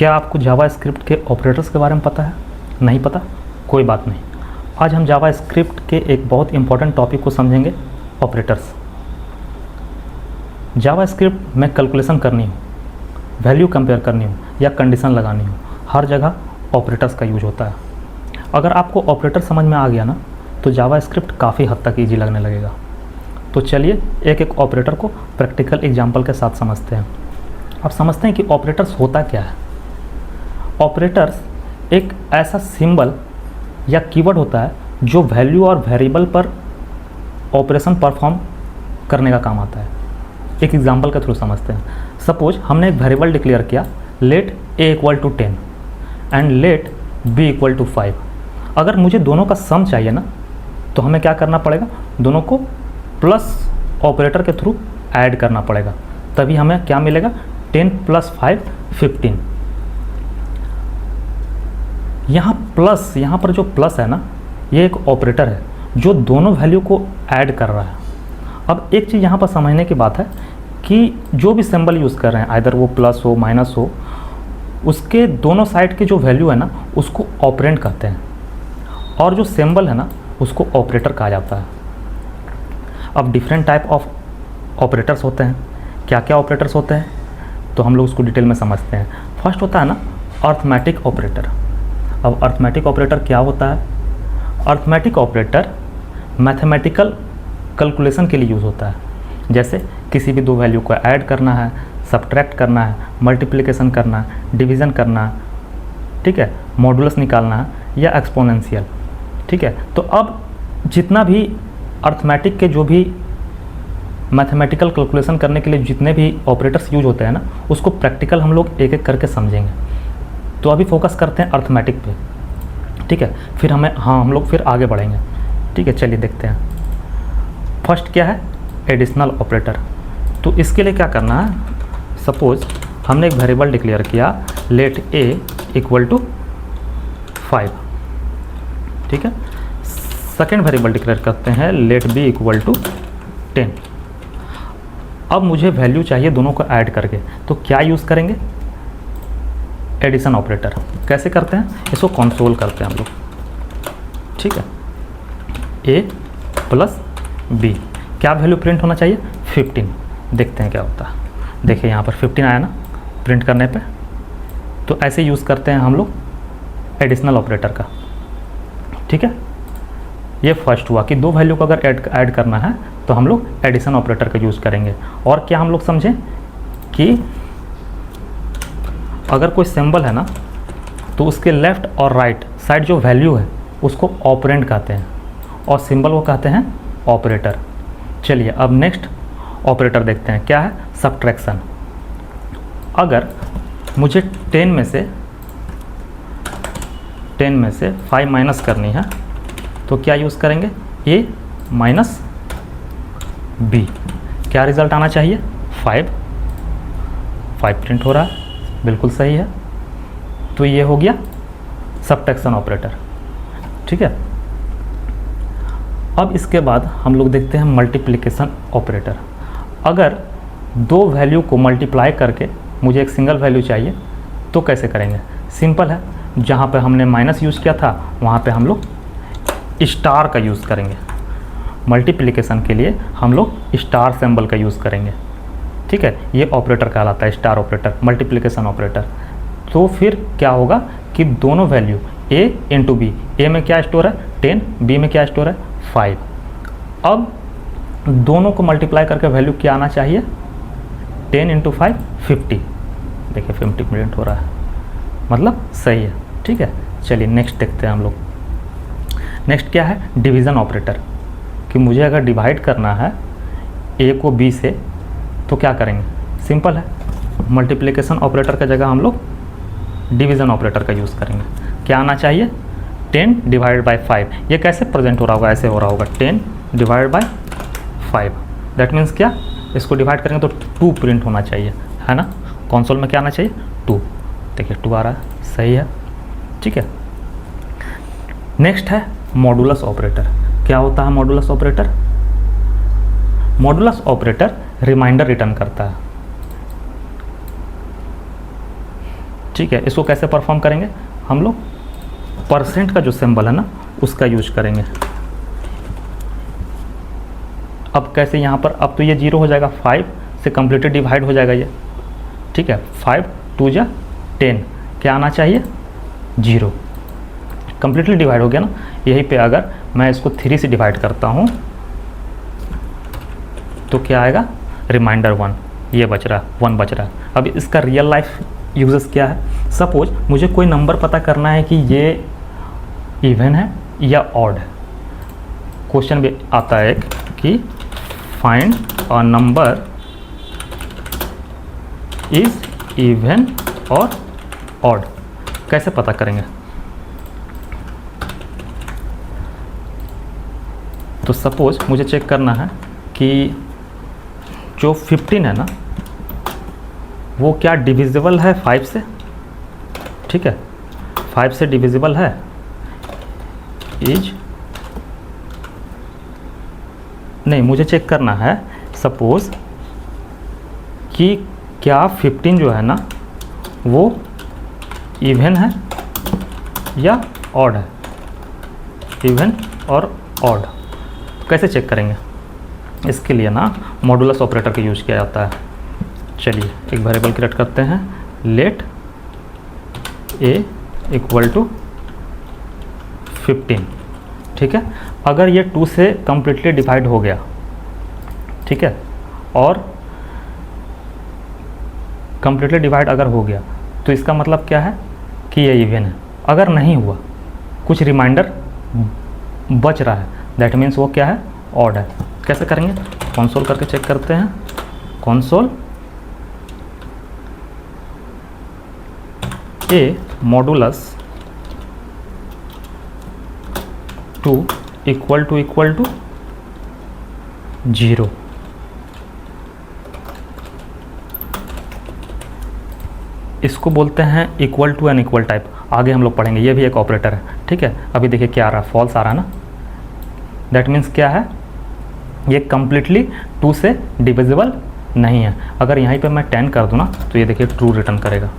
क्या आपको जावा स्क्रिप्ट के ऑपरेटर्स के बारे में पता है? नहीं पता? कोई बात नहीं। आज हम जावा स्क्रिप्ट के एक बहुत इंपॉर्टेंट टॉपिक को समझेंगे, ऑपरेटर्स। जावा स्क्रिप्ट में कैलकुलेशन करनी हो, वैल्यू कंपेयर करनी हो या कंडीशन लगानी हो, हर जगह ऑपरेटर्स का यूज होता है। अगर आपको ऑपरेटर समझ में आ गया ना, तो जावा स्क्रिप्ट काफ़ी हद तक ईजी लगने लगेगा। तो चलिए एक एक ऑपरेटर को प्रैक्टिकल एग्जाम्पल के साथ समझते हैं। अब समझते हैं कि ऑपरेटर्स होता क्या है। ऑपरेटर्स एक ऐसा सिंबल या कीवर्ड होता है जो वैल्यू और वेरिएबल पर ऑपरेशन परफॉर्म करने का काम आता है। एक एग्जांपल के थ्रू समझते हैं। सपोज हमने एक वेरिएबल डिक्लेयर किया, let a equal to 10 and let b equal to 5। अगर मुझे दोनों का सम चाहिए ना, तो हमें क्या करना पड़ेगा, दोनों को प्लस ऑपरेटर के थ्रू ऐड करना पड़ेगा, तभी हमें क्या मिलेगा, 10 + 5 15। यहाँ पर जो प्लस है ना, ये एक ऑपरेटर है जो दोनों वैल्यू को ऐड कर रहा है। अब एक चीज़ यहाँ पर समझने की बात है कि जो भी सिंबल यूज़ कर रहे हैं, आइदर वो प्लस हो माइनस हो, उसके दोनों साइड की जो वैल्यू है ना, उसको ऑपरेंड कहते हैं, और जो सिंबल है ना, उसको ऑपरेटर कहा जाता है। अब डिफरेंट टाइप ऑफ ऑपरेटर्स होते हैं। क्या क्या ऑपरेटर्स होते हैं, तो हम लोग उसको डिटेल में समझते हैं। फर्स्ट होता है ना अर्थमेटिक ऑपरेटर। अब अर्थमेटिक ऑपरेटर क्या होता है? अर्थमेटिक ऑपरेटर मैथमेटिकल कैलकुलेशन के लिए यूज़ होता है। जैसे किसी भी दो वैल्यू को ऐड करना है, सब्ट्रैक्ट करना है, मल्टीप्लिकेशन करना है, डिवीज़न करना है, ठीक है, मॉडुलस निकालना है या एक्सपोनेंशियल, ठीक है। तो अब जितना भी अर्थमेटिक के जो भी मैथमेटिकल कैलकुलेशन करने के लिए जितने भी ऑपरेटर्स यूज होते हैं ना, उसको प्रैक्टिकल हम लोग एक एक करके समझेंगे। तो अभी फोकस करते हैं अर्थमेटिक पे, ठीक है, फिर हम लोग फिर आगे बढ़ेंगे, ठीक है। चलिए देखते हैं। फर्स्ट क्या है, एडिशनल ऑपरेटर। तो इसके लिए क्या करना है, सपोज हमने एक वेरिएबल डिक्लेयर किया, लेट a इक्वल टू 5, ठीक है। सेकेंड वेरिएबल डिक्लेयर करते हैं, लेट b इक्वल टू 10। अब मुझे वैल्यू चाहिए दोनों को ऐड करके, तो क्या यूज़ करेंगे, एडिशन ऑपरेटर। कैसे करते हैं, इसको कंसोल करते हैं हम लोग, ठीक है। a + b, क्या वैल्यू प्रिंट होना चाहिए, 15। देखते हैं क्या होता है। देखिए यहाँ पर 15 आया ना प्रिंट करने पे। तो ऐसे यूज़ करते हैं हम लोग एडिशनल ऑपरेटर का, ठीक है। ये फर्स्ट हुआ कि दो वैल्यू को अगर ऐड करना है तो हम लोग एडिशन ऑपरेटर का यूज़ करेंगे। और क्या हम लोग समझें कि अगर कोई सिंबल है ना, तो उसके लेफ़्ट और राइट साइड जो वैल्यू है उसको ऑपरेंड कहते हैं, और सिंबल को कहते हैं ऑपरेटर। चलिए अब नेक्स्ट ऑपरेटर देखते हैं, क्या है, सब्ट्रैक्शन। अगर मुझे 10 में से 5 माइनस करनी है, तो क्या यूज़ करेंगे, a माइनस b। क्या रिज़ल्ट आना चाहिए, 5 प्रिंट हो रहा है, बिल्कुल सही है। तो ये हो गया सब्ट्रैक्शन ऑपरेटर, ठीक है। अब इसके बाद हम लोग देखते हैं मल्टीप्लिकेशन ऑपरेटर। अगर दो वैल्यू को मल्टीप्लाई करके मुझे एक सिंगल वैल्यू चाहिए, तो कैसे करेंगे, सिंपल है। जहाँ पे हमने माइनस यूज़ किया था, वहाँ पे हम लोग स्टार का यूज़ करेंगे। मल्टीप्लिकेशन के लिए हम लोग स्टार सिंबल का यूज़ करेंगे, ठीक है। ये ऑपरेटर कहलाता है स्टार ऑपरेटर, मल्टीप्लिकेशन ऑपरेटर। तो फिर क्या होगा कि दोनों value a into b, a में क्या स्टोर है 10, b में क्या स्टोर है 5। अब दोनों को मल्टीप्लाई करके वैल्यू क्या आना चाहिए, 10 इंटू 5 50। देखिए 50 प्रिंट हो रहा है, मतलब सही है, ठीक है। चलिए नेक्स्ट देखते हैं हम लोग। नेक्स्ट क्या है, डिवीज़न ऑपरेटर। कि मुझे अगर डिवाइड करना है a को b से, तो क्या करेंगे, सिंपल है, मल्टीप्लिकेशन ऑपरेटर का जगह हम लोग डिवीज़न ऑपरेटर का यूज़ करेंगे। क्या आना चाहिए, 10 डिवाइड बाई 5। ये कैसे प्रेजेंट हो रहा होगा, ऐसे हो रहा होगा, 10 डिवाइड बाई 5। दैट मीन्स क्या, इसको डिवाइड करेंगे तो 2 प्रिंट होना चाहिए, है ना। कंसोल में क्या आना चाहिए, 2। देखिए 2 आ रहा है, सही है, ठीक है। नेक्स्ट है मॉडुलस ऑपरेटर। क्या होता है modulus operator, modulus operator remainder return करता है। ठीक है, इसको कैसे परफॉर्म करेंगे हम लोग, परसेंट का जो सिंबल है ना उसका यूज करेंगे। अब कैसे यहाँ पर, अब तो ये 0 हो जाएगा, 5 से कम्प्लीटली डिवाइड हो जाएगा ये, ठीक है, 5 2 जा 10, क्या आना चाहिए 0, कम्प्लीटली डिवाइड हो गया ना। यहीं पे अगर मैं इसको 3 से डिवाइड करता हूँ तो क्या आएगा, रिमाइंडर 1, ये बच रहा है 1 बच रहा है। अब इसका रियल लाइफ यूजेस क्या है, सपोज मुझे कोई नंबर पता करना है कि ये इवन है या ऑड है। क्वेश्चन भी आता है एक कि find a number is even और ऑड, कैसे पता करेंगे। तो सपोज मुझे चेक करना है कि जो 15 है ना वो क्या डिविजिबल है 5 से, ठीक है, 5 से डिविजिबल है, इज नहीं, मुझे चेक करना है सपोज कि क्या 15 जो है ना वो इवन है या ऑड है, इवन और ऑड। कैसे चेक करेंगे, इसके लिए ना मॉडुलस ऑपरेटर का यूज किया जाता है। चलिए एक वेरिएबल क्रिएट करते हैं, लेट a इक्वल टू 15, ठीक है। अगर ये 2 से कम्प्लीटली डिवाइड हो गया, ठीक है, और कम्प्लीटली डिवाइड अगर हो गया तो इसका मतलब क्या है कि ये इवन है। अगर नहीं हुआ, कुछ रिमाइंडर बच रहा है, दैट मीन्स वो क्या है, ऑड है। कैसे करेंगे, कंसोल करके चेक करते हैं, console a modulus 2 equal to 0। इसको बोलते हैं equal to and equal type, आगे हम लोग पढ़ेंगे, ये भी एक ऑपरेटर है, ठीक है। अभी देखिए क्या आ रहा है, फॉल्स आ रहा है ना, दैट मीन्स क्या है, ये कम्प्लीटली 2 से डिविजिबल नहीं है। अगर यहीं पे मैं 10 कर दूँ ना तो ये देखिए ट्रू रिटर्न करेगा,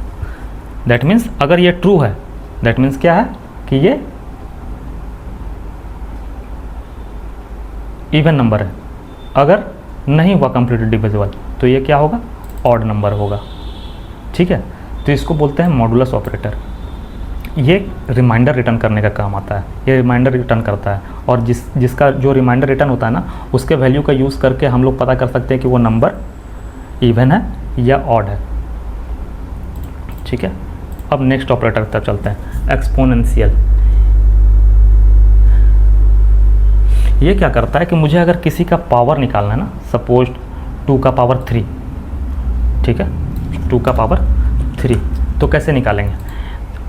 दैट मीन्स अगर ये ट्रू है दैट मीन्स क्या है कि ये इवन नंबर है। अगर नहीं हुआ कम्प्लीटली डिविजिबल तो ये क्या होगा, ऑड नंबर होगा, ठीक है। तो इसको बोलते हैं मॉडुलस ऑपरेटर। ये रिमाइंडर रिटर्न करने का काम आता है, ये रिमाइंडर रिटर्न करता है, और जिसका जो रिमाइंडर रिटर्न होता है ना उसके वैल्यू का यूज़ करके हम लोग पता कर सकते हैं कि वो नंबर इवन है या ऑड है, ठीक है। अब नेक्स्ट ऑपरेटर की तरफ चलते हैं, एक्सपोनेंशियल। ये क्या करता है कि मुझे अगर किसी का पावर निकालना है ना, सपोज 2 का पावर 3, ठीक है, 2 का पावर 3, तो कैसे निकालेंगे,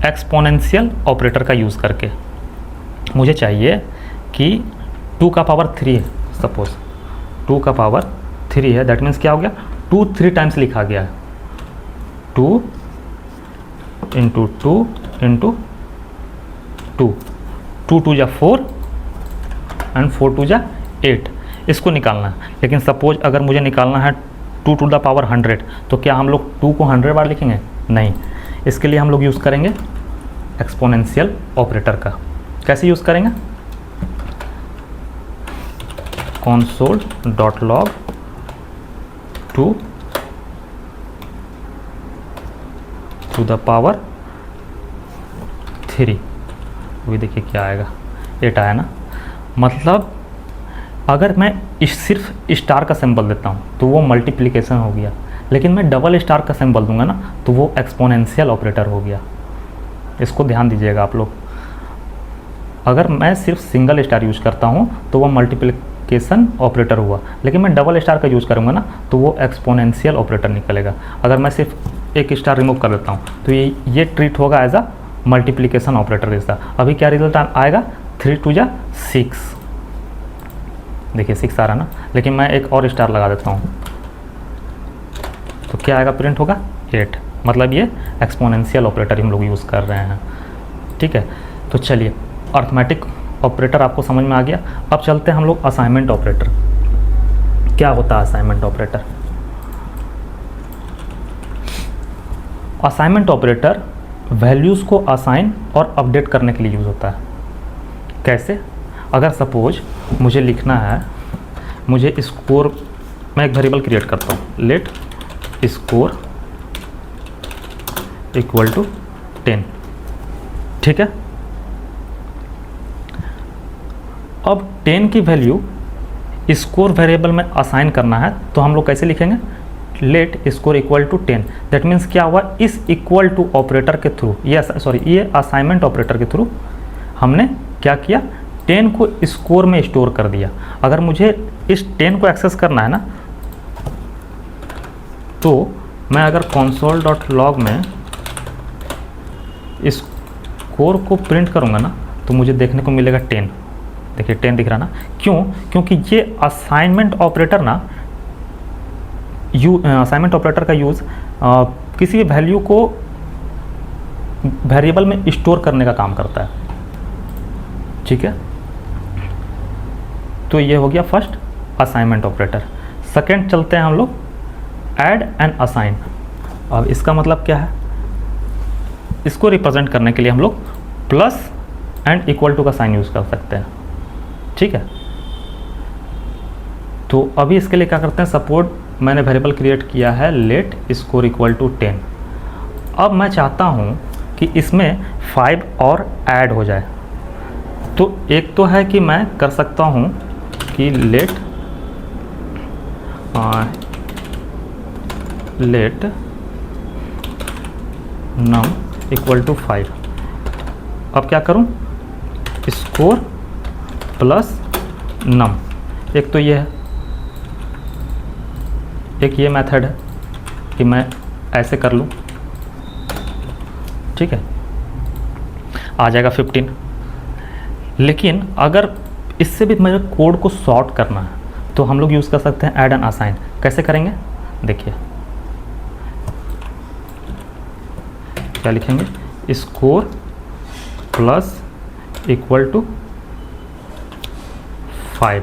एक्सपोनेंशियल ऑपरेटर का यूज़ करके। मुझे चाहिए कि 2 का पावर 3 है, सपोज 2 का पावर 3 है, दैट मीन्स क्या हो गया, 2 3 टाइम्स लिखा गया है, 2 इंटू 2 इंटू 2, 2 2 जा 4 एंड 4 2 जा 8, इसको निकालना है। लेकिन सपोज अगर मुझे निकालना है 2 टू द पावर 100, तो क्या हम लोग 2 को 100 बार लिखेंगे, नहीं। इसके लिए हम लोग यूज़ करेंगे एक्सपोनेंशियल ऑपरेटर का। कैसे यूज़ करेंगे, console dot log 2 to the power 3, वही देखिए क्या आएगा, 8 आया ना। मतलब अगर मैं सिर्फ स्टार का सिंबल देता हूँ तो वो मल्टीप्लिकेशन हो गया, लेकिन मैं डबल स्टार का सिंबल दूंगा ना तो वो एक्सपोनेंशियल ऑपरेटर हो गया। इसको ध्यान दीजिएगा आप लोग। अगर मैं सिर्फ सिंगल स्टार यूज करता हूँ तो वो मल्टीप्लिकेशन ऑपरेटर हुआ, लेकिन मैं डबल स्टार का यूज़ करूँगा ना तो वो एक्सपोनेंशियल ऑपरेटर निकलेगा। अगर मैं सिर्फ एक स्टार रिमूव कर देता हूँ तो ये ट्रीट होगा एज अ मल्टीप्लिकेशन ऑपरेटर जैसा। अभी क्या रिजल्ट आएगा, 3 2 जा 6, देखिए 6 आ रहा ना, लेकिन मैं एक और स्टार लगा देता हूँ तो क्या आएगा, प्रिंट होगा 8। मतलब ये एक्सपोनेंशियल ऑपरेटर हम लोग यूज़ कर रहे हैं, ठीक है। तो चलिए अर्थमेटिक ऑपरेटर आपको समझ में आ गया। अब चलते हैं हम लोग असाइनमेंट ऑपरेटर। क्या होता है assignment operator? Assignment operator values को असाइन और अपडेट करने के लिए यूज़ होता है। कैसे? अगर सपोज मुझे लिखना है, मुझे स्कोर, मैं एक वेरिएबल क्रिएट करता हूँ, लेट स्कोर इक्वल टू 10, ठीक है। अब 10 की वैल्यू स्कोर वेरिएबल में असाइन करना है, तो हम लोग कैसे लिखेंगे? Let score equal to 10। That means क्या हुआ, इस इक्वल टू ऑपरेटर के थ्रू, ये असाइनमेंट ऑपरेटर के थ्रू हमने क्या किया, 10 को स्कोर में स्टोर कर दिया। अगर मुझे इस 10 को एक्सेस करना है ना, तो मैं अगर console.log में स्कोर को प्रिंट करूँगा ना, तो मुझे देखने को मिलेगा 10। देखिए 10 दिख रहा ना, क्यों? क्योंकि ये असाइनमेंट ऑपरेटर ना, असाइनमेंट ऑपरेटर का यूज़ किसी भी वैल्यू को वेरिएबल में स्टोर करने का काम करता है, ठीक है। तो ये हो गया फर्स्ट असाइनमेंट ऑपरेटर। सेकंड चलते हैं हम लोग ऐड एंड असाइन। अब इसका मतलब क्या है, इसको रिप्रेजेंट करने के लिए हम लोग प्लस एंड इक्वल टू का साइन यूज़ कर सकते हैं, ठीक है। तो अभी इसके लिए क्या करते हैं, सपोज मैंने वेरिएबल क्रिएट किया है लेट स्कोर इक्वल टू 10। अब मैं चाहता हूँ कि इसमें 5 और ऐड हो जाए। तो एक तो है कि मैं कर सकता हूँ कि लेट नम इक्वल टू 5। अब क्या करूँ, स्कोर प्लस नम। एक तो ये है, एक ये मेथड है कि मैं ऐसे कर लूँ, ठीक है, आ जाएगा 15। लेकिन अगर इससे भी मेरे कोड को सॉर्ट करना है, तो हम लोग यूज़ कर सकते हैं ऐड एंड असाइन। कैसे करेंगे, देखिए क्या लिखेंगे, स्कोर प्लस इक्वल टू 5,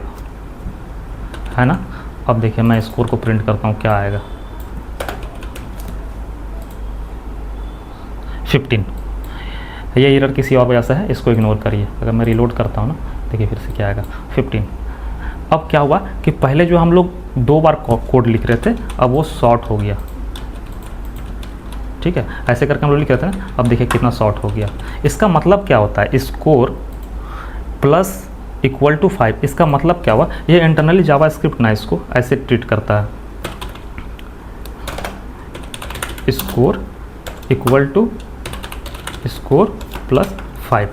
है ना। अब देखिए मैं स्कोर को प्रिंट करता हूँ, क्या आएगा, 15। ये एरर किसी और वजह से है, इसको इग्नोर करिए। अगर मैं रिलोड करता हूँ ना, देखिए फिर से क्या आएगा, 15। अब क्या हुआ कि पहले जो हम लोग 2 बार कोड लिख रहे थे, अब वो शॉर्ट हो गया, ठीक है। ऐसे करके हम लोग लिख रहे थे ना, अब देखिए कितना शॉर्ट हो गया। इसका मतलब क्या होता है, स्कोर प्लस इक्वल टू 5, इसका मतलब क्या हुआ, ये इंटरनली जावास्क्रिप्ट ना इसको ऐसे ट्रीट करता है, score equal to score plus 5।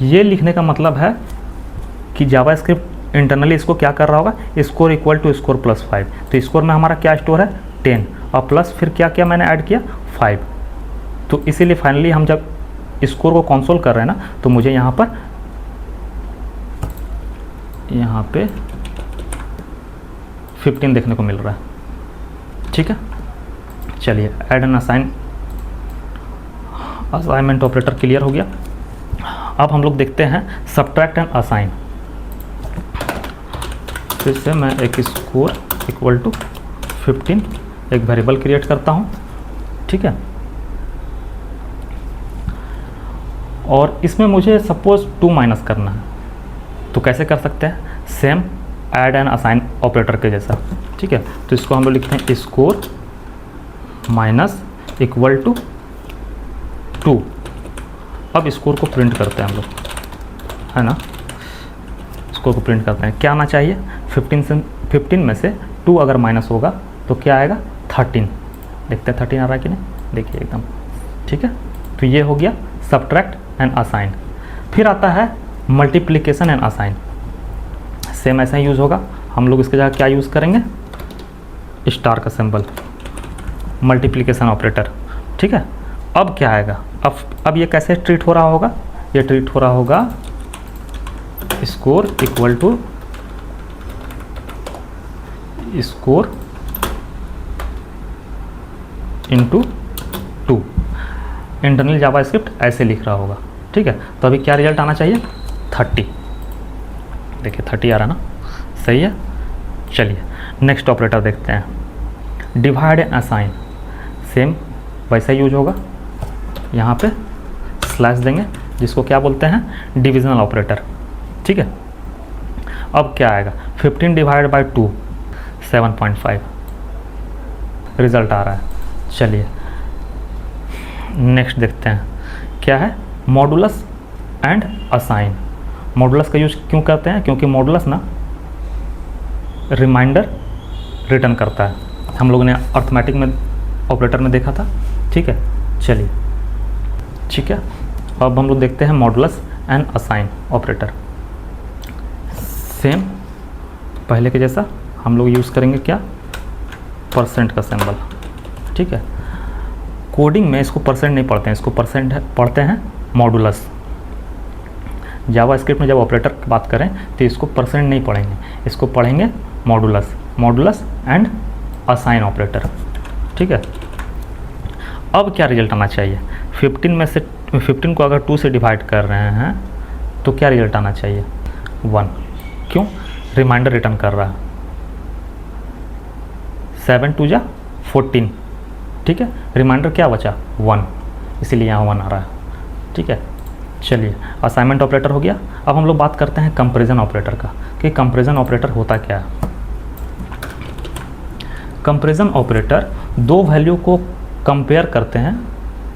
ये लिखने का मतलब है कि जावास्क्रिप्ट इंटरनली इसको क्या कर रहा होगा, score equal to score plus 5। तो स्कोर में हमारा क्या स्टोर है, 10, और प्लस फिर क्या क्या मैंने ऐड किया, 5। तो इसीलिए फाइनली हम जब स्कोर को कंसोल कर रहे हैं ना, तो मुझे यहाँ पे 15 देखने को मिल रहा है, ठीक है। चलिए add and assignment operator clear हो गया। अब हम लोग देखते हैं सब्ट्रैक्ट एंड असाइन। फिर से मैं एक स्कोर इक्वल टू 15 एक वेरिएबल क्रिएट करता हूँ, ठीक है। और इसमें मुझे सपोज 2 माइनस करना है, तो कैसे कर सकते हैं, same add and assign operator के जैसा, ठीक है। तो इसको हम लोग लिखते हैं स्कोर माइनस इक्वल टू 2। अब स्कोर को प्रिंट करते हैं हम लोग, है ना। स्कोर को प्रिंट करते हैं, क्या आना चाहिए, 15 में से 2 अगर माइनस होगा तो क्या आएगा, 13। देखते हैं 13 आ रहा है कि नहीं, देखिए एकदम, ठीक है। तो ये हो गया सब्ट्रैक्ट एंड असाइन। फिर आता है मल्टीप्लिकेशन एंड असाइन। सेम ऐसा ही यूज़ होगा, हम लोग इसके जगह क्या यूज़ करेंगे, स्टार का सिंबल, मल्टीप्लिकेशन ऑपरेटर, ठीक है। अब क्या आएगा, अब ये कैसे ट्रीट हो रहा होगा, ये ट्रीट हो रहा होगा score equal to score into 2। Internal JavaScript ऐसे लिख रहा होगा, ठीक है। तो अभी क्या रिजल्ट आना चाहिए, 30। देखिए 30 आ रहा ना, सही है। चलिए नेक्स्ट ऑपरेटर देखते हैं, डिवाइड एंड असाइन। सेम वैसा यूज होगा, यहाँ पे स्लैश देंगे, जिसको क्या बोलते हैं, डिविजनल ऑपरेटर। ठीक है, अब क्या आएगा, 15 डिवाइड बाई 2 7.5 रिजल्ट आ रहा है। चलिए नेक्स्ट देखते हैं क्या है, मॉडुलस एंड असाइन। मॉडुलस का यूज क्यों करते हैं, क्योंकि मॉडुलस ना रिमाइंडर रिटर्न करता है, हम लोगों ने अर्थमेटिक में ऑपरेटर में देखा था। ठीक है, चलिए ठीक है, अब हम लोग देखते हैं modulus and assign operator. Same पहले के जैसा हम लोग यूज़ करेंगे क्या, परसेंट का सिंबल। ठीक है, कोडिंग में इसको परसेंट नहीं पढ़ते हैं, इसको परसेंट पढ़ते हैं मॉडुलस। जावा स्क्रिप्ट में जब ऑपरेटर की बात करें तो इसको परसेंट नहीं पढ़ेंगे, इसको पढ़ेंगे modulus, modulus and assign operator. ठीक है, अब क्या रिजल्ट आना चाहिए, 15 में से 15 को अगर 2 से डिवाइड कर रहे हैं तो क्या रिजल्ट आना चाहिए, 1। क्यों, रिमाइंडर रिटर्न कर रहा है, 7 2 जा 14। ठीक है, रिमाइंडर क्या बचा, 1, इसीलिए यहाँ 1 आ रहा है। ठीक है, चलिए असाइनमेंट ऑपरेटर हो गया। अब हम लोग बात करते हैं कंपैरिजन ऑपरेटर का, कि कंपैरिजन ऑपरेटर होता क्या है। कंपैरिजन ऑपरेटर दो वैल्यू को कंपेयर करते हैं,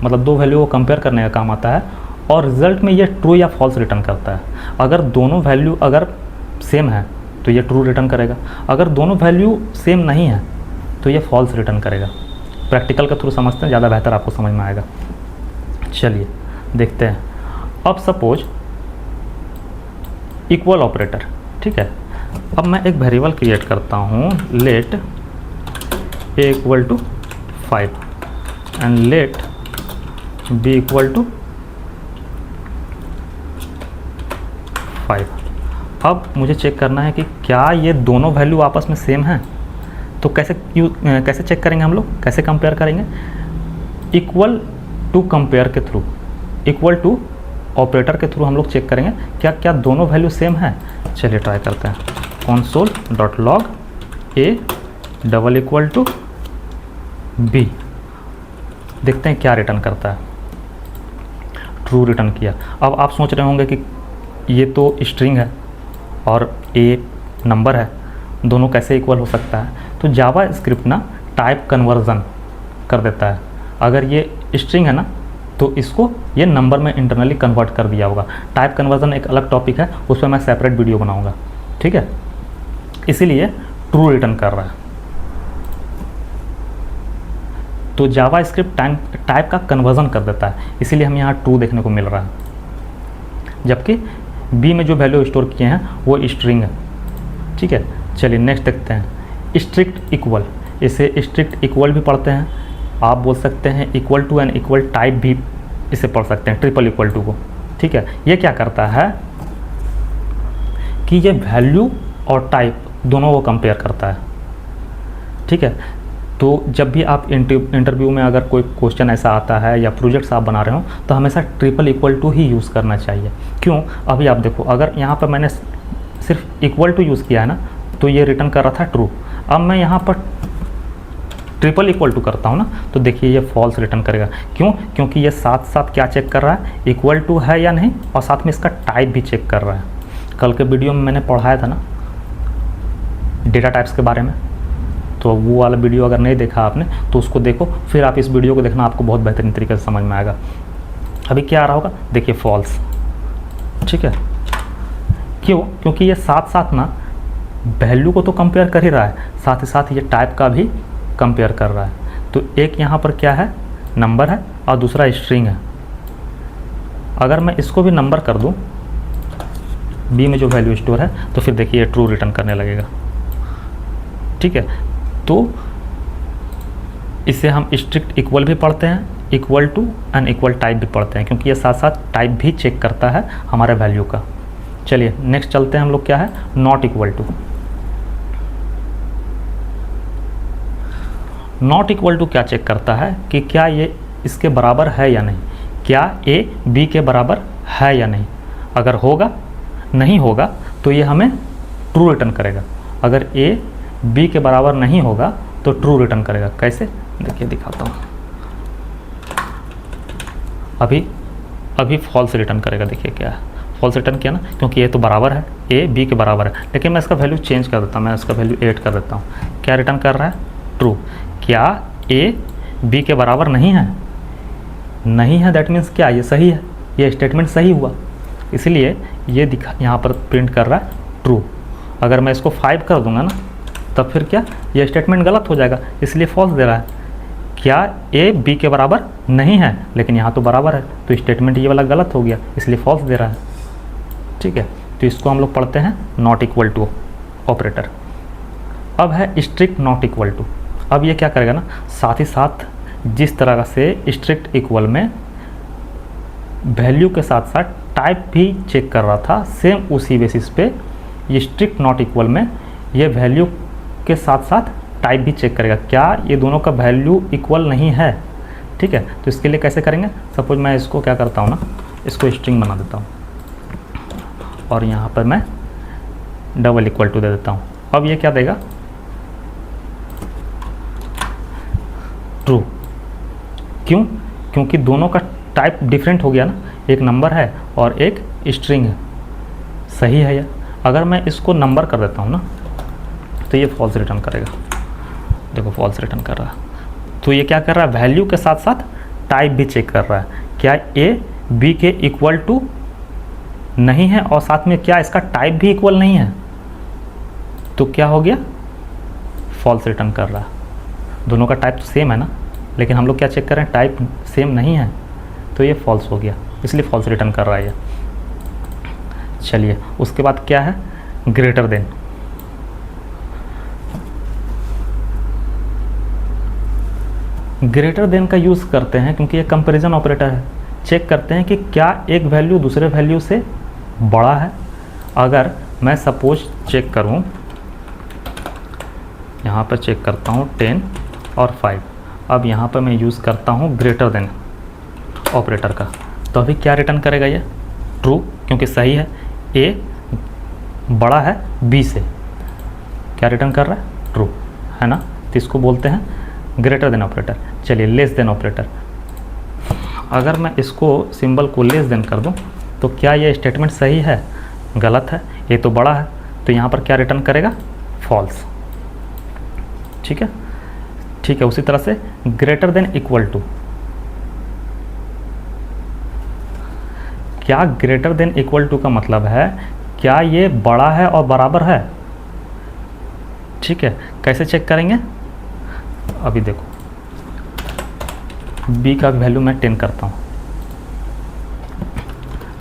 मतलब दो वैल्यू को कंपेयर करने का काम आता है, और रिजल्ट में ये ट्रू या फॉल्स रिटर्न करता है। अगर दोनों वैल्यू अगर सेम है तो ये ट्रू रिटर्न करेगा, अगर दोनों वैल्यू सेम नहीं है तो ये फॉल्स रिटर्न करेगा। प्रैक्टिकल के थ्रू समझते हैं, ज़्यादा बेहतर आपको समझ में आएगा। चलिए देखते हैं। अब सपोज इक्वल ऑपरेटर, ठीक है, अब मैं एक वेरिएबल क्रिएट करता हूँ, let a equal to 5 and let b equal to 5। अब मुझे चेक करना है कि क्या ये दोनों वैल्यू आपस में सेम हैं। तो कैसे चेक करेंगे हम लोग, कैसे कंपेयर करेंगे, इक्वल टू कंपेयर के थ्रू, इक्वल टू ऑपरेटर के थ्रू हम लोग चेक करेंगे क्या क्या दोनों वैल्यू सेम है। चलिए ट्राई करते हैं, console.log a double equal to b, देखते हैं क्या रिटर्न करता है। ट्रू रिटर्न किया। अब आप सोच रहे होंगे कि ये तो स्ट्रिंग है और a नंबर है, दोनों कैसे इक्वल हो सकता है। तो जावा स्क्रिप्ट ना टाइप कन्वर्जन कर देता है। अगर ये स्ट्रिंग है ना तो इसको ये नंबर में इंटरनली कन्वर्ट कर दिया होगा। टाइप कन्वर्जन एक अलग टॉपिक है, उस पर मैं सेपरेट वीडियो बनाऊंगा। ठीक है, इसीलिए ट्रू रिटर्न कर रहा है। तो जावा स्क्रिप्ट टाइप का कन्वर्जन कर देता है, इसीलिए हम यहाँ ट्रू देखने को मिल रहा है, जबकि बी में जो वैल्यू स्टोर किए हैं वो स्ट्रिंग है। ठीक है, चलिए नेक्स्ट देखते हैं, स्ट्रिक्ट इक्वल। इसे स्ट्रिक्ट इक्वल भी पढ़ते हैं, आप बोल सकते हैं equal to and equal type भी इसे पढ़ सकते हैं, ट्रिपल इक्वल टू को। ठीक है, ये क्या करता है कि ये वैल्यू और टाइप दोनों को कंपेयर करता है। ठीक है, तो जब भी आप इंटरव्यू में अगर कोई क्वेश्चन ऐसा आता है या प्रोजेक्ट्स आप बना रहे हो तो हमेशा ट्रिपल इक्वल टू ही यूज़ करना चाहिए। क्यों, अभी आप देखो, अगर यहाँ पर मैंने सिर्फ इक्वल टू यूज़ किया है ना तो ये रिटर्न कर रहा था ट्रू। अब मैं यहाँ पर ट्रिपल इक्वल टू करता हूँ ना तो देखिए ये फॉल्स रिटर्न करेगा। क्यों, क्योंकि ये साथ साथ क्या चेक कर रहा है, इक्वल टू है या नहीं, और साथ में इसका टाइप भी चेक कर रहा है। कल के वीडियो में मैंने पढ़ाया था ना डेटा टाइप्स के बारे में, तो वो वाला वीडियो अगर नहीं देखा आपने तो उसको देखो, फिर आप इस वीडियो को देखना, आपको बहुत बेहतरीन तरीके से समझ में आएगा। अभी क्या आ रहा होगा, देखिए फॉल्स। ठीक है, क्यों, क्योंकि ये साथ साथ ना वैल्यू को तो कंपेयर कर ही रहा है, साथ ही साथ ये टाइप का भी कंपेयर कर रहा है। तो एक यहाँ पर क्या है, नंबर है, और दूसरा स्ट्रिंग है। अगर मैं इसको भी नंबर कर दूँ, बी में जो वैल्यू स्टोर है, तो फिर देखिए ट्रू रिटर्न करने लगेगा। ठीक है, तो इसे हम स्ट्रिक्ट इक्वल भी पढ़ते हैं, equal to and equal type भी पढ़ते हैं, क्योंकि ये साथ साथ टाइप भी चेक करता है हमारे वैल्यू का। चलिए नेक्स्ट चलते हैं हम लोग, क्या है, not equal to. Not equal to क्या चेक करता है कि क्या ये इसके बराबर है या नहीं, क्या ए बी के बराबर है या नहीं। अगर होगा, नहीं होगा तो ये हमें ट्रू रिटर्न करेगा। अगर ए बी के बराबर नहीं होगा तो ट्रू रिटर्न करेगा। कैसे, देखिए दिखाता हूँ। अभी अभी फॉल्स रिटर्न करेगा। देखिए क्या है, फॉल्स रिटर्न किया ना, क्योंकि ये तो बराबर है, ए बी के बराबर है। लेकिन मैं इसका वैल्यू चेंज कर देता हूँ, मैं इसका वैल्यू 8 कर देता हूँ। क्या रिटर्न कर रहा है? ट्रू। क्या ए बी के बराबर नहीं है? नहीं है, दैट मीन्स क्या, ये सही है, ये स्टेटमेंट सही हुआ, इसलिए ये दिखा यहाँ पर प्रिंट कर रहा है ट्रू। अगर मैं इसको 5 कर दूंगा ना, तब फिर क्या, ये स्टेटमेंट गलत हो जाएगा, इसलिए फॉल्स दे रहा है। क्या ए बी के बराबर नहीं है? लेकिन यहाँ तो बराबर है, तो स्टेटमेंट ये वाला गलत हो गया, इसलिए फॉल्स दे रहा है। ठीक है, तो इसको हम लोग पढ़ते हैं नॉट इक्वल टू ऑपरेटर। अब है स्ट्रिक्ट नॉट इक्वल टू। अब ये क्या करेगा ना, साथ ही साथ जिस तरह से स्ट्रिक्ट इक्वल में वैल्यू के साथ साथ टाइप भी चेक कर रहा था, सेम उसी बेसिस पे ये स्ट्रिक्ट नॉट इक्वल में ये वैल्यू के साथ साथ टाइप भी चेक करेगा, क्या ये दोनों का वैल्यू इक्वल नहीं है। ठीक है, तो इसके लिए कैसे करेंगे, सपोज मैं इसको क्या करता हूँ ना, इसको स्ट्रिंग बना देता हूँ और यहाँ पर मैं डबल इक्वल टू दे देता हूँ। अब ये क्या देगा, ट्रू। क्यों? क्योंकि दोनों का टाइप डिफरेंट हो गया ना, एक नंबर है और एक स्ट्रिंग है। सही है ये। अगर मैं इसको नंबर कर देता हूँ ना, तो ये फॉल्स रिटर्न करेगा। देखो फॉल्स रिटर्न कर रहा है, तो ये क्या कर रहा है, वैल्यू के साथ साथ टाइप भी चेक कर रहा है, क्या ए बी के इक्वल टू नहीं है, और साथ में क्या इसका टाइप भी इक्वल नहीं है, तो क्या हो गया, फॉल्स रिटर्न कर रहा है। दोनों का टाइप तो सेम है ना, लेकिन हम लोग क्या चेक कर रहे हैं, टाइप सेम नहीं है, तो ये फॉल्स हो गया, इसलिए फॉल्स रिटर्न कर रहा है ये। चलिए उसके बाद क्या है, ग्रेटर देन। ग्रेटर देन का यूज़ करते हैं क्योंकि ये कंपैरिजन ऑपरेटर है। चेक करते हैं कि क्या एक वैल्यू दूसरे वैल्यू से बड़ा है। अगर मैं सपोज चेक करूं, यहाँ पर चेक करता हूँ 10 और 5। अब यहाँ पर मैं यूज़ करता हूँ ग्रेटर देन ऑपरेटर का, तो अभी क्या रिटर्न करेगा ये, ट्रू, क्योंकि सही है, ए बड़ा है बी से। क्या रिटर्न कर रहा है, ट्रू, है ना। तो इसको बोलते हैं ग्रेटर देन ऑपरेटर। चलिए लेस देन ऑपरेटर। अगर मैं इसको सिंबल को लेस देन कर दूं, तो क्या ये स्टेटमेंट सही है, गलत है, ये तो बड़ा है, तो यहाँ पर क्या रिटर्न करेगा, फॉल्स। ठीक है, ठीक है। उसी तरह से ग्रेटर देन इक्वल टू, क्या ग्रेटर देन इक्वल टू का मतलब है क्या ये बड़ा है और बराबर है। ठीक है, कैसे चेक करेंगे, अभी देखो b का वैल्यू मैं 10 करता हूँ।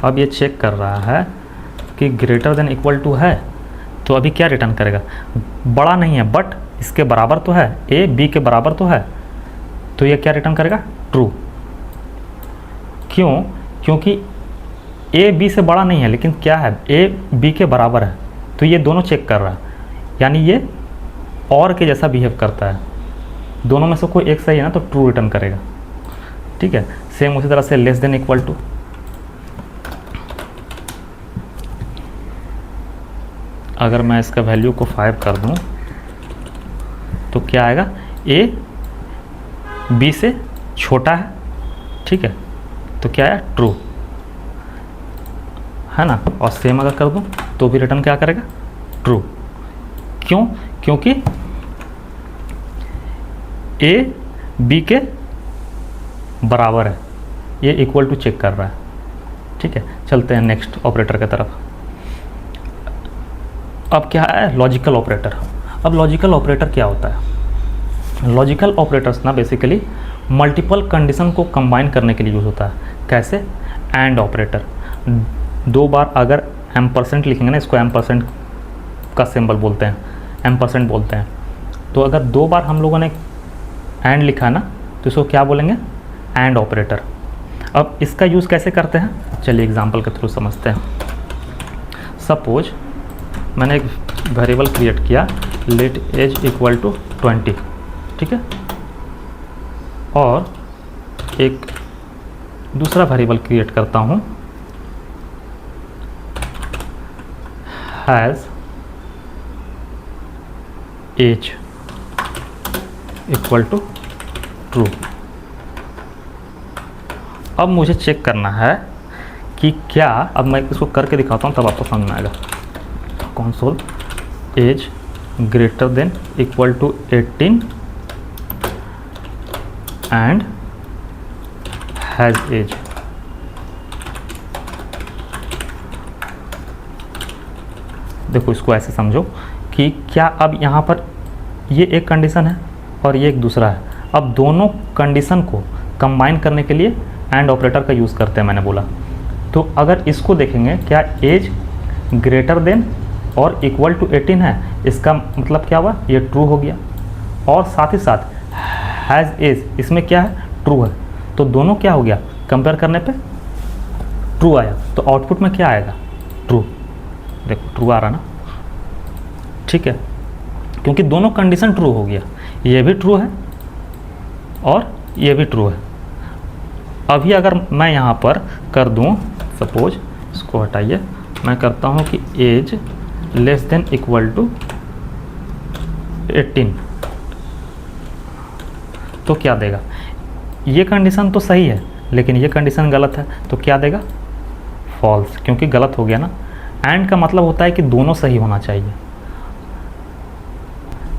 अब ये चेक कर रहा है कि ग्रेटर देन इक्वल टू है, तो अभी क्या रिटर्न करेगा, बड़ा नहीं है बट इसके बराबर तो है, a b के बराबर तो है, तो ये क्या रिटर्न करेगा, ट्रू। क्यों? क्योंकि a b से बड़ा नहीं है, लेकिन क्या है, a b के बराबर है, तो ये दोनों चेक कर रहा है, यानी ये और के जैसा बिहेव करता है। दोनों में से कोई एक सही है ना, तो ट्रू रिटर्न करेगा। ठीक है, सेम उसी तरह से लेस देन इक्वल टू। अगर मैं इसका वैल्यू को 5 कर दूं, तो क्या आएगा, ए बी से छोटा है। ठीक है, तो क्या है, ट्रू, है ना। और सेम अगर कर दूं तो भी रिटर्न क्या करेगा, ट्रू। क्यों? क्योंकि ए बी के बराबर है, ये इक्वल टू चेक कर रहा है। ठीक है, चलते हैं नेक्स्ट ऑपरेटर की तरफ। अब क्या है, लॉजिकल ऑपरेटर। अब लॉजिकल ऑपरेटर क्या होता है, लॉजिकल ऑपरेटर्स ना बेसिकली मल्टीपल कंडीशन को कंबाइन करने के लिए यूज़ होता है। कैसे, एंड ऑपरेटर। 2 बार अगर एम्परसेंट लिखेंगे ना, इसको एम्परसेंट का सिंबल बोलते हैं, एम्परसेंट बोलते हैं। तो अगर 2 बार हम लोगों ने एंड लिखा ना, तो इसको क्या बोलेंगे, एंड ऑपरेटर। अब इसका यूज़ कैसे करते हैं, चलिए एग्जांपल के थ्रू समझते हैं। सपोज मैंने एक वेरिएबल क्रिएट किया, लेट एज इक्वल टू 20। ठीक है, और एक दूसरा वेरिएबल क्रिएट करता हूँ, has age equal to true. अब मुझे चेक करना है कि क्या, अब मैं इसको करके दिखाता हूँ तब आपको समझ में आएगा। Console age greater than equal to 18 and has age. देखो इसको ऐसे समझो कि क्या अब यहाँ पर ये एक कंडीशन है और ये एक दूसरा है। अब दोनों कंडीशन को कंबाइन करने के लिए एंड ऑपरेटर का यूज़ करते हैं मैंने बोला। तो अगर इसको देखेंगे, क्या एज ग्रेटर देन और इक्वल टू 18 है, इसका मतलब क्या हुआ, ये ट्रू हो गया। और साथ ही साथ हैज़ एज, इसमें क्या है, ट्रू है। तो दोनों क्या हो गया, कंपेयर करने पे ट्रू आया। तो आउटपुट में क्या आएगा, ट्रू। देखो ट्रू आ रहा ना, ठीक है, क्योंकि दोनों कंडीशन ट्रू हो गया। ये भी ट्रू है और ये भी ट्रू है। अभी अगर मैं यहाँ पर कर दूँ, सपोज इसको हटाइए, मैं करता हूँ कि age less than equal to 18, तो क्या देगा, ये कंडीशन तो सही है लेकिन ये कंडीशन गलत है, तो क्या देगा, फॉल्स, क्योंकि गलत हो गया ना। एंड का मतलब होता है कि दोनों सही होना चाहिए,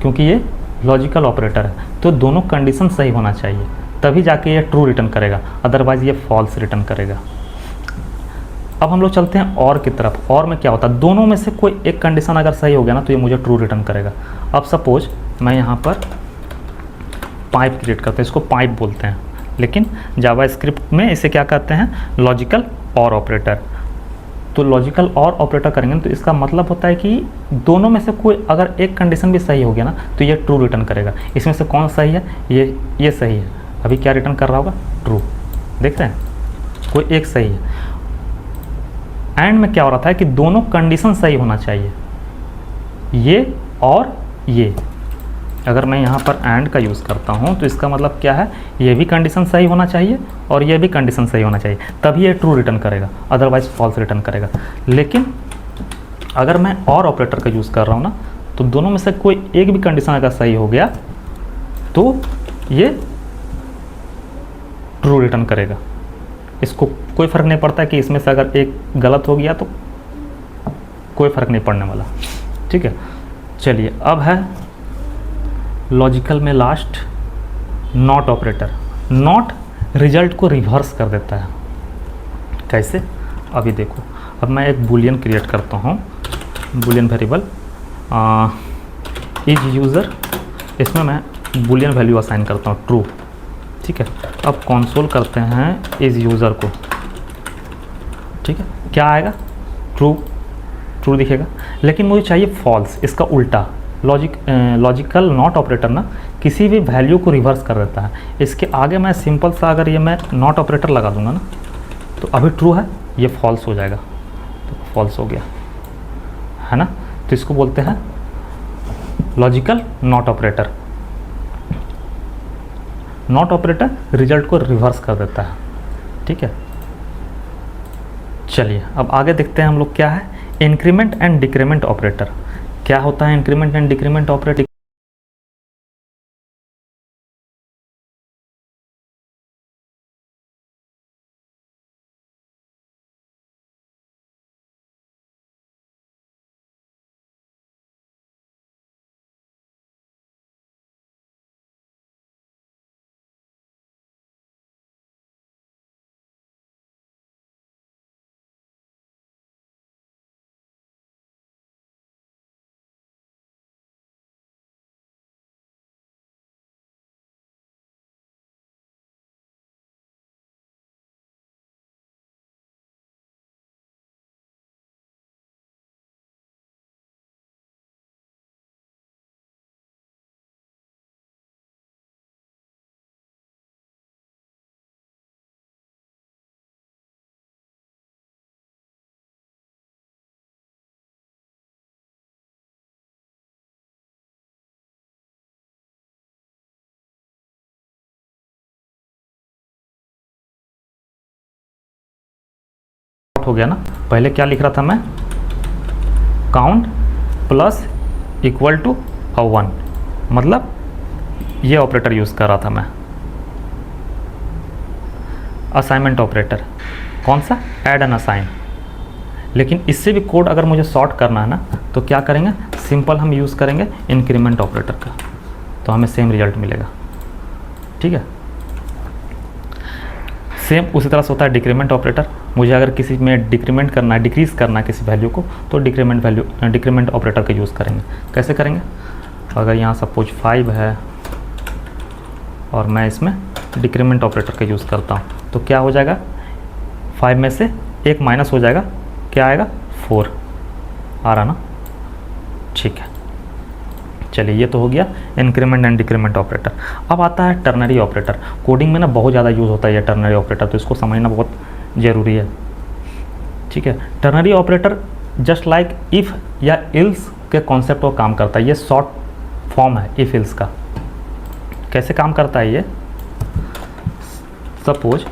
क्योंकि ये लॉजिकल ऑपरेटर है, तो दोनों कंडीशन सही होना चाहिए, तभी जाके ये ट्रू रिटर्न करेगा, अदरवाइज ये फॉल्स रिटर्न करेगा। अब हम लोग चलते हैं और की तरफ। और में क्या होता है, दोनों में से कोई एक कंडीशन अगर सही हो गया ना तो ये मुझे ट्रू रिटर्न करेगा। अब सपोज मैं यहाँ पर पाइप क्रिएट करते हैं, इसको पाइप बोलते हैं, लेकिन जावा स्क्रिप्ट में इसे क्या कहते हैं, लॉजिकल और ऑपरेटर। तो लॉजिकल और ऑपरेटर करेंगे तो इसका मतलब होता है कि दोनों में से कोई अगर एक कंडीशन भी सही हो गया ना तो ये ट्रू रिटर्न करेगा। इसमें से कौन सही है, ये सही है, अभी क्या रिटर्न कर रहा होगा, ट्रू। देख रहे हैं, कोई एक सही है। एंड में क्या हो रहा था कि दोनों कंडीशन सही होना चाहिए, ये और ये। अगर मैं यहाँ पर एंड का यूज़ करता हूँ तो इसका मतलब क्या है, ये भी कंडीशन सही होना चाहिए और ये भी कंडीशन सही होना चाहिए, तभी ये ट्रू रिटर्न करेगा, अदरवाइज फॉल्स रिटर्न करेगा। लेकिन अगर मैं और ऑपरेटर का यूज़ कर रहा हूँ ना, तो दोनों में से कोई एक भी कंडीशन अगर सही हो गया तो ये ट्रू रिटर्न करेगा। इसको कोई फ़र्क नहीं पड़ता कि इसमें से अगर एक गलत हो गया तो कोई फ़र्क नहीं पड़ने वाला, ठीक है। चलिए अब है लॉजिकल में last, not operator. Not result को रिवर्स कर देता है। कैसे, अभी देखो, अब मैं एक बुलियन क्रिएट करता हूँ, बुलियन वेरिएबल इज यूज़र, इसमें मैं बुलियन वैल्यू असाइन करता हूँ ट्रू, ठीक है। अब कंसोल करते हैं इज यूज़र को, ठीक है, क्या आएगा, ट्रू दिखेगा। लेकिन मुझे चाहिए फॉल्स, इसका उल्टा। लॉजिकल नॉट ऑपरेटर ना किसी भी वैल्यू को रिवर्स कर देता है। इसके आगे मैं सिंपल सा अगर ये मैं नॉट ऑपरेटर लगा दूंगा ना, तो अभी ट्रू है, ये फॉल्स हो जाएगा, तो फॉल्स हो गया, है ना। तो इसको बोलते हैं logical not operator. Not operator result को रिवर्स कर देता है, ठीक है। चलिए अब आगे देखते हैं हम लोग क्या है, इंक्रीमेंट एंड डिक्रीमेंट ऑपरेटर। क्या होता है इंक्रीमेंट एंड डिक्रीमेंट ऑपरेटर, हो गया ना। पहले क्या लिख रहा था मैं, काउंट प्लस इक्वल टू 1, मतलब ये ऑपरेटर यूज़ कर रहा था मैं। असाइनमेंट ऑपरेटर, कौन सा, ऐड एंड असाइन। लेकिन इससे भी कोड अगर मुझे सॉर्ट करना है ना तो क्या करेंगे, सिंपल हम यूज़ करेंगे इंक्रीमेंट ऑपरेटर का, तो हमें सेम रिजल्ट मिलेगा। ठीक है, सेम उसी तरह से होता है डिक्रीमेंट ऑपरेटर। मुझे अगर किसी में डिक्रीमेंट करना है, डिक्रीज़ करना है किसी वैल्यू को, तो डिक्रीमेंट ऑपरेटर का यूज़ करेंगे। कैसे करेंगे, अगर यहाँ सपोज 5 है और मैं इसमें डिक्रीमेंट ऑपरेटर का यूज़ करता हूँ तो क्या हो जाएगा, 5 में से 1 माइनस हो जाएगा, क्या आएगा, 4 आ रहा ना। ठीक है, चलिए ये तो हो गया इंक्रीमेंट एंड डिक्रीमेंट ऑपरेटर। अब आता है टर्नरी ऑपरेटर। कोडिंग में ना बहुत ज़्यादा यूज़ होता है ये टर्नरी ऑपरेटर, तो इसको समझना बहुत ज़रूरी है। ठीक है, ternary operator just like if या इल्स के कॉन्सेप्ट को काम करता है। ये शॉर्ट फॉर्म है इफ़ इल्स का। कैसे काम करता है ये, सपोज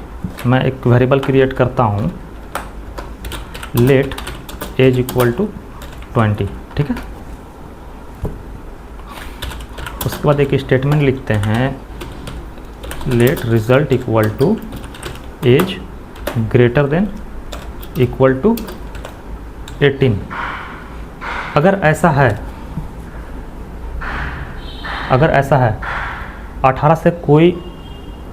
मैं एक वेरिएबल क्रिएट करता हूँ, लेट एज इक्वल टू 20। ठीक है, उसके बाद एक स्टेटमेंट लिखते हैं, let result equal to age greater than equal to 18। अगर ऐसा है 18 से कोई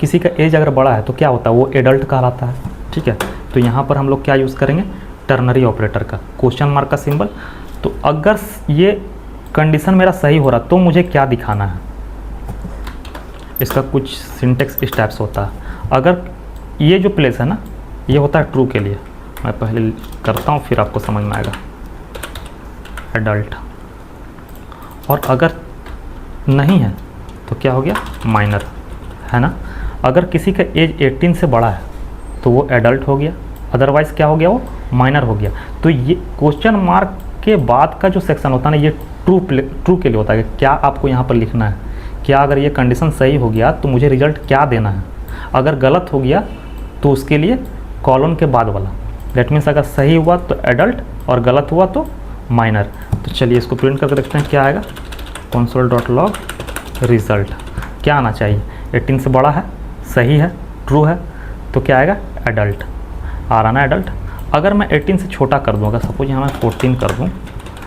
किसी का एज अगर बड़ा है तो क्या होता है, वो एडल्ट कहलाता है। ठीक है, तो यहाँ पर हम लोग क्या यूज़ करेंगे, टर्नरी ऑपरेटर का, क्वेश्चन मार्क का सिंबल। तो अगर ये कंडीशन मेरा सही हो रहा तो मुझे क्या दिखाना है, इसका कुछ सिंटेक्स इस टाइप से होता है। अगर ये जो प्लेस है ना, ये होता है ट्रू के लिए। मैं पहले करता हूँ फिर आपको समझ में आएगा, एडल्ट। और अगर नहीं है तो क्या हो गया, माइनर, है ना। अगर किसी का एज 18 से बड़ा है तो वो एडल्ट हो गया, अदरवाइज़ क्या हो गया, वो माइनर हो गया। तो ये क्वेश्चन मार्क के बाद का जो सेक्शन होता है ना, ये ट्रू के लिए होता है कि क्या आपको यहाँ पर लिखना है, क्या अगर ये कंडीशन सही हो गया तो मुझे रिजल्ट क्या देना है। अगर गलत हो गया तो उसके लिए कॉलन के बाद वाला, दैट मीन्स अगर सही हुआ तो एडल्ट और गलत हुआ तो माइनर। तो चलिए इसको प्रिंट करके देखते हैं क्या आएगा, console.log रिज़ल्ट। क्या आना चाहिए, 18 से बड़ा है, सही है, ट्रू है, तो क्या आएगा, एडल्ट आ रहा ना, एडल्ट। अगर मैं 18 से छोटा कर दूँ, अगर सपोज यहाँ मैं 14 कर दूँ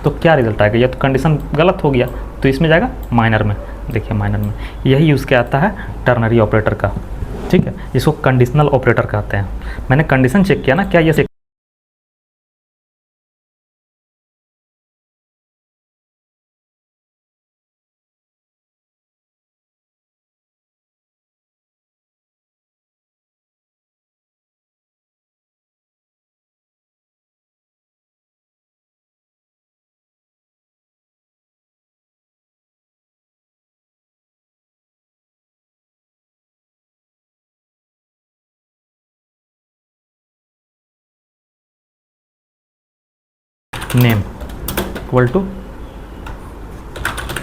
तो क्या रिजल्ट आएगा, ये तो कंडीशन गलत हो गया तो इसमें जाएगा माइनर में। देखिए माइनर में यही यूज़ किया जाता है टर्नरी ऑपरेटर का। ठीक है, इसको कंडीशनल ऑपरेटर कहते हैं। मैंने कंडीशन चेक किया ना, क्या ये नेम इक्वल टू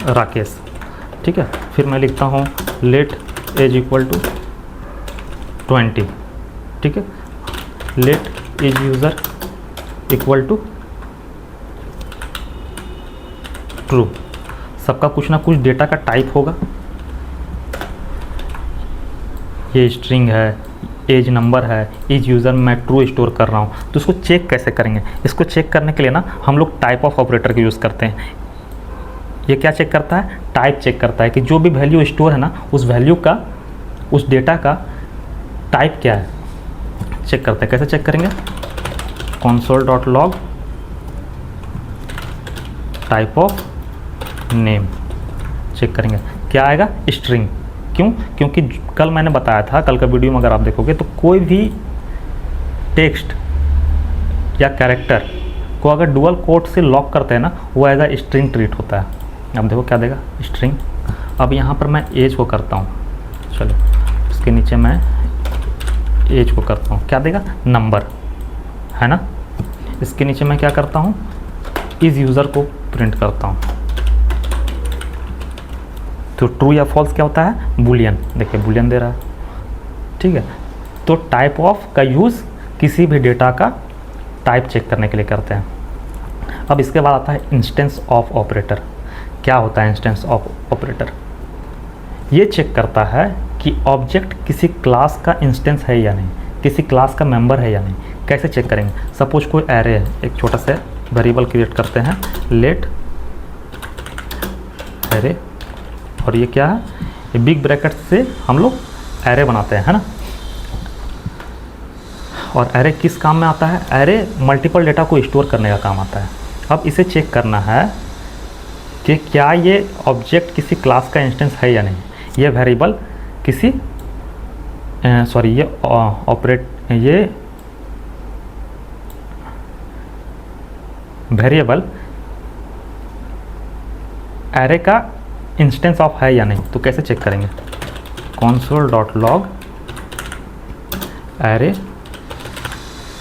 राकेश। ठीक है, फिर मैं लिखता हूँ लेट एज इक्वल टू 20। ठीक है, let age user equal to true. सबका कुछ ना कुछ डेटा का टाइप होगा, ये स्ट्रिंग है, एज नंबर है, एज यूज़र मैं ट्रू स्टोर कर रहा हूँ। तो इसको चेक कैसे करेंगे, इसको चेक करने के लिए ना हम लोग टाइप ऑफ ऑपरेटर का यूज़ करते हैं। ये क्या चेक करता है, टाइप चेक करता है कि जो भी वैल्यू स्टोर है ना, उस वैल्यू का, उस डेटा का टाइप क्या है, चेक करता है। कैसे चेक करेंगे, console.log type of name check करेंगे, क्या आएगा, स्ट्रिंग। क्यों, क्योंकि कल मैंने बताया था, कल का वीडियो में अगर आप देखोगे तो कोई भी टेक्स्ट या कैरेक्टर को अगर डुअल कोट से लॉक करते हैं ना, वो एज अ स्ट्रिंग ट्रीट होता है। अब देखो क्या देगा, स्ट्रिंग। अब यहाँ पर मैं एज को करता हूँ, चलो इसके नीचे मैं एज को करता हूँ, क्या देगा, नंबर, है ना। इसके नीचे मैं क्या करता हूँ, इस यूज़र को प्रिंट करता हूँ। तो ट्रू या फॉल्स क्या होता है, बूलियन। देखिए बूलियन दे रहा है। ठीक है, तो टाइप ऑफ का यूज़ किसी भी डेटा का टाइप चेक करने के लिए करते हैं। अब इसके बाद आता है इंस्टेंस ऑफ ऑपरेटर। क्या होता है इंस्टेंस ऑफ ऑपरेटर, ये चेक करता है कि ऑब्जेक्ट किसी क्लास का इंस्टेंस है या नहीं। किसी क्लास का मेंबर है या नहीं। कैसे चेक करेंगे? सपोज कोई एरे है, एक छोटा सा वेरिएबल क्रिएट करते हैं, लेट एरे, और ये क्या है, ये बिग ब्रैकेट से हम लोग एरे बनाते हैं, है ना। और एरे किस काम में आता है? एरे मल्टीपल डेटा को स्टोर करने का काम आता है। अब इसे चेक करना है कि क्या ये ऑब्जेक्ट किसी क्लास का इंस्टेंस है या नहीं। ये वेरिएबल किसी ये वेरिएबल एरे का इंस्टेंस ऑफ है या नहीं। तो कैसे चेक करेंगे? console.log array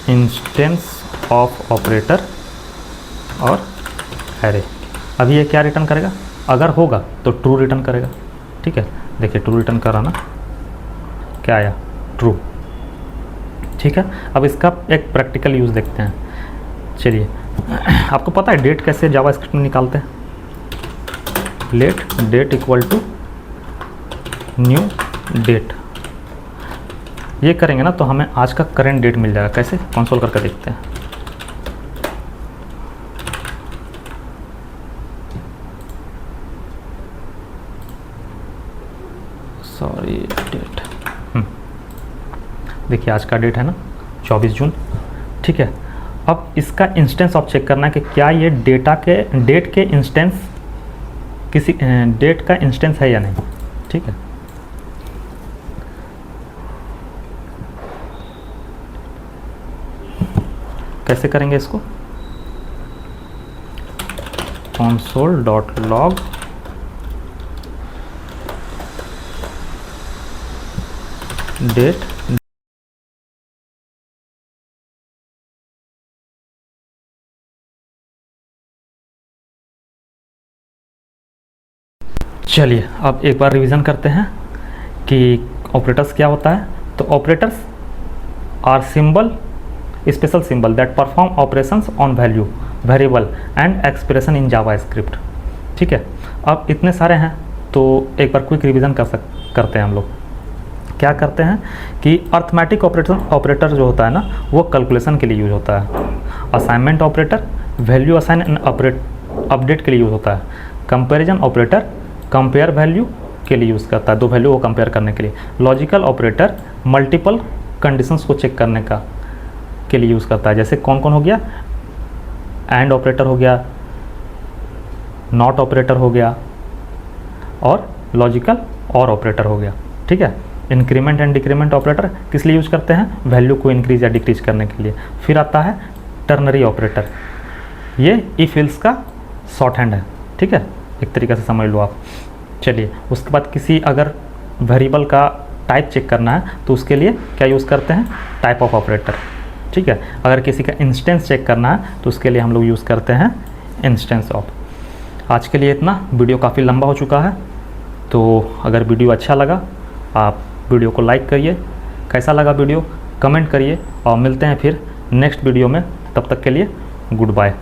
instance of operator और एरे। अभी ये क्या रिटर्न करेगा? अगर होगा तो ट्रू रिटर्न करेगा, ठीक है। देखिए ट्रू रिटर्न करा ना, क्या आया? ट्रू, ठीक है। अब इसका एक प्रैक्टिकल यूज़ देखते हैं। चलिए, आपको पता है डेट कैसे जावास्क्रिप्ट में निकालते हैं? Let date equal to new date, ये करेंगे ना तो हमें आज का करंट डेट मिल जाएगा। कैसे? कंसोल करके देखते हैं। सॉरी, डेट, देखिए आज का डेट है ना 24 जून, ठीक है। अब इसका इंस्टेंस ऑफ चेक करना है कि क्या ये डेट के इंस्टेंस किसी डेट का इंस्टेंस है या नहीं, ठीक है। कैसे करेंगे इसको? console.log डेट, चलिए अब एक बार रिवीजन करते हैं कि ऑपरेटर्स क्या होता है। तो operators are symbol, special symbol that perform operations on value, variable and expression in JavaScript, ठीक है। अब इतने सारे हैं तो एक बार क्विक रिवीजन करते हैं हम लोग। क्या करते हैं कि अर्थमेटिक ऑपरेटर जो होता है ना, वो कैलकुलेशन के लिए यूज होता है। Assignment operator value assign and update के लिए यूज होता है। कंपैरिजन ऑपरेटर कंपेयर वैल्यू के लिए यूज़ करता है, दो वैल्यू को कंपेयर करने के लिए। लॉजिकल ऑपरेटर मल्टीपल कंडीशंस को चेक करने का के लिए यूज़ करता है। जैसे कौन कौन हो गया? एंड ऑपरेटर हो गया, नॉट ऑपरेटर हो गया, और लॉजिकल और ऑपरेटर हो गया, ठीक है। इंक्रीमेंट एंड डिक्रीमेंट ऑपरेटर किस लिए यूज करते हैं? वैल्यू को इंक्रीज या डिक्रीज करने के लिए। फिर आता है टर्नरी ऑपरेटर, ये इफ एल्स का शॉर्ट हैंड है, ठीक है, एक तरीके से समझ लो आप। चलिए, उसके बाद किसी अगर वेरिएबल का टाइप चेक करना है तो उसके लिए क्या यूज़ करते हैं? टाइप ऑफ ऑपरेटर, ठीक है। अगर किसी का इंस्टेंस चेक करना है तो उसके लिए हम लोग यूज़ करते हैं इंस्टेंस ऑफ। आज के लिए इतना, वीडियो काफ़ी लंबा हो चुका है, तो अगर वीडियो अच्छा लगा आप वीडियो को लाइक करिए, कैसा लगा वीडियो कमेंट करिए, और मिलते हैं फिर नेक्स्ट वीडियो में। तब तक के लिए गुड बाय।